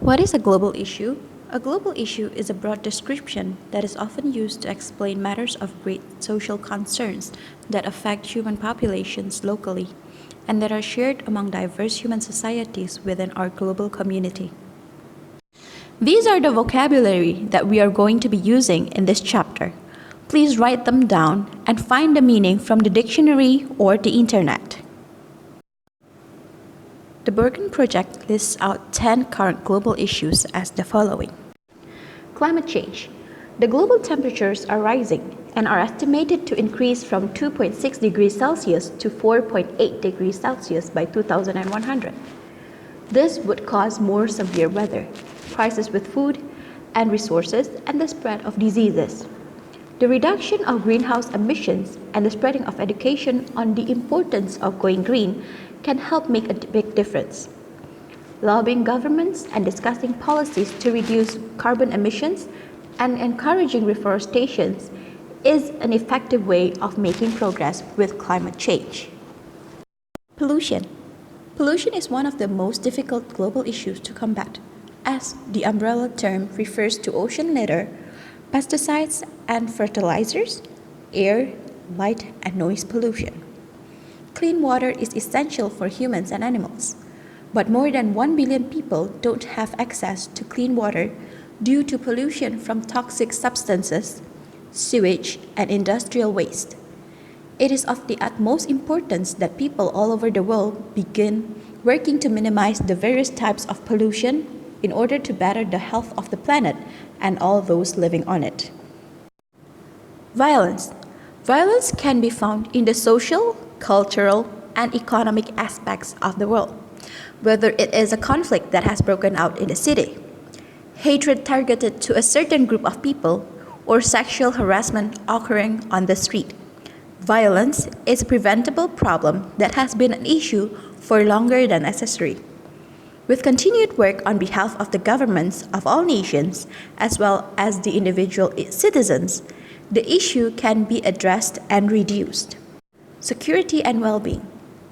What is a global issue? A global issue is a broad description that is often used to explain matters of great social concerns that affect human populations locally and that are shared among diverse human societies within our global community. These are the vocabulary that we are going to be using in this chapter. Please write them down and find the meaning from the dictionary or the internet. The Bergen Project lists out 10 current global issues as the following. Climate change. The global temperatures are rising and are estimated to increase from 2.6 degrees Celsius to 4.8 degrees Celsius by 2100. This would cause more severe weather, crises with food and resources, and the spread of diseases. The reduction of greenhouse emissions and the spreading of education on the importance of going green can help make a big difference. Lobbying governments and discussing policies to reduce carbon emissions and encouraging reforestation is an effective way of making progress with climate change. Pollution. Pollution is one of the most difficult global issues to combat, as the umbrella term refers to ocean litter, pesticides and fertilizers, air, light, and noise pollution. Clean water is essential for humans and animals, but more than 1 billion people don't have access to clean water due to pollution from toxic substances, sewage, and industrial waste. It is of the utmost importance that people all over the world begin working to minimize the various types of pollution in order to better the health of the planet and all those living on it. Violence. Violence can be found in the social, cultural, and economic aspects of the world, whether it is a conflict that has broken out in the city, hatred targeted to a certain group of people, or sexual harassment occurring on the street. Violence is a preventable problem that has been an issue for longer than necessary. With continued work on behalf of the governments of all nations, as well as the individual citizens, the issue can be addressed and reduced. Security and well-being.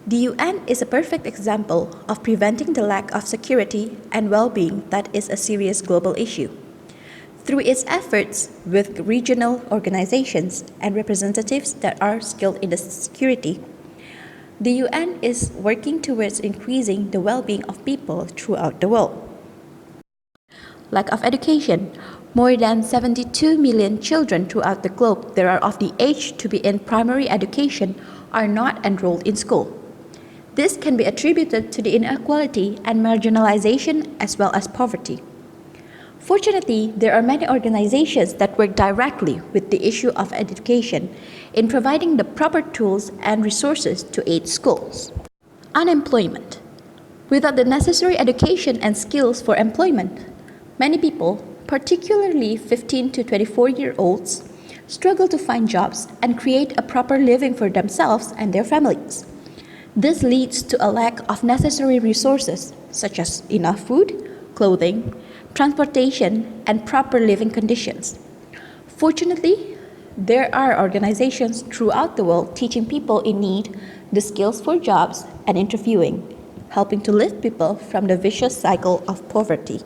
The UN is a perfect example of preventing the lack of security and well-being that is a serious global issue. Through its efforts with regional organizations and representatives that are skilled in the security, the UN is working towards increasing the well-being of people throughout the world. Lack of education. More than 72 million children throughout the globe that are of the age to be in primary education are not enrolled in school. This can be attributed to the inequality and marginalization as well as poverty. Fortunately, there are many organizations that work directly with the issue of education in providing the proper tools and resources to aid schools. Unemployment. Without the necessary education and skills for employment, many people, particularly 15 to 24-year-olds, struggle to find jobs and create a proper living for themselves and their families. This leads to a lack of necessary resources such as enough food, clothing, transportation, and proper living conditions. Fortunately, there are organizations throughout the world teaching people in need the skills for jobs and interviewing, helping to lift people from the vicious cycle of poverty.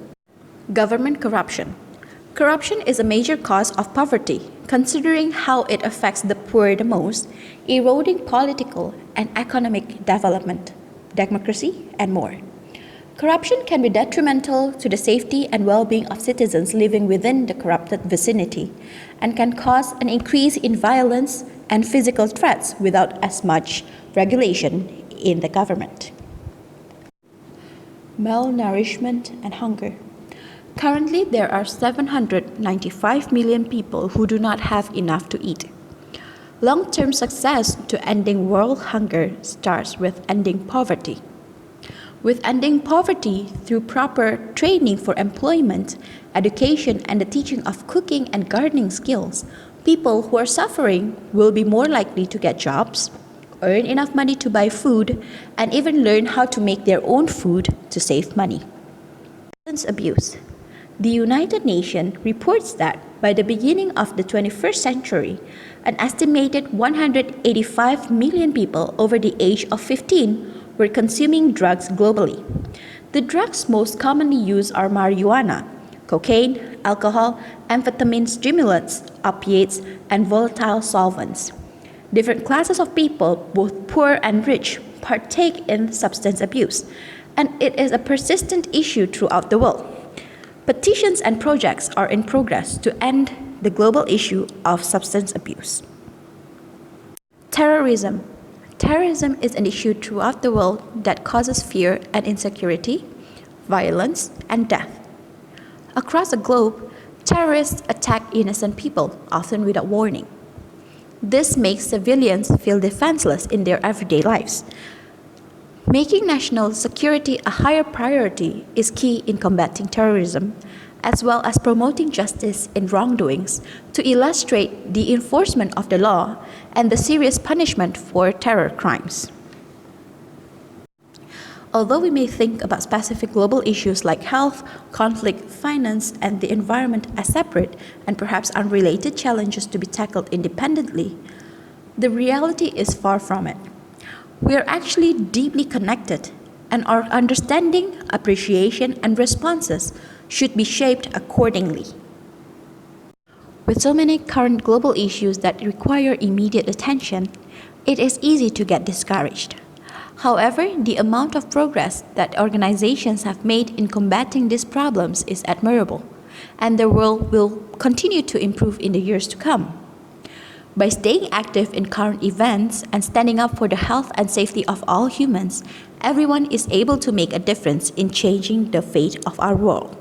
Government corruption. Corruption is a major cause of poverty, considering how it affects the poor the most, eroding political and economic development, democracy, and more. Corruption can be detrimental to the safety and well-being of citizens living within the corrupted vicinity and can cause an increase in violence and physical threats without as much regulation in the government. Malnourishment and hunger. Currently, there are 795 million people who do not have enough to eat. Long-term success to ending world hunger starts with ending poverty. With ending poverty through proper training for employment, education, and the teaching of cooking and gardening skills, people who are suffering will be more likely to get jobs, earn enough money to buy food, and even learn how to make their own food to save money. Substance abuse. The United Nations reports that by the beginning of the 21st century, an estimated 185 million people over the age of 15 were consuming drugs globally. The drugs most commonly used are marijuana, cocaine, alcohol, amphetamine stimulants, opiates, and volatile solvents. Different classes of people, both poor and rich, partake in substance abuse, and it is a persistent issue throughout the world. Petitions and projects are in progress to end the global issue of substance abuse. Terrorism. Terrorism is an issue throughout the world that causes fear and insecurity, violence, and death. Across the globe, terrorists attack innocent people, often without warning. This makes civilians feel defenseless in their everyday lives. Making national security a higher priority is key in combating terrorism, as well as promoting justice in wrongdoings to illustrate the enforcement of the law and the serious punishment for terror crimes. Although we may think about specific global issues like health, conflict, finance, and the environment as separate and perhaps unrelated challenges to be tackled independently, the reality is far from it. We are actually deeply connected, and our understanding, appreciation, and responses should be shaped accordingly. With so many current global issues that require immediate attention, it is easy to get discouraged. However, the amount of progress that organizations have made in combating these problems is admirable, and the world will continue to improve in the years to come. By staying active in current events and standing up for the health and safety of all humans, everyone is able to make a difference in changing the fate of our world.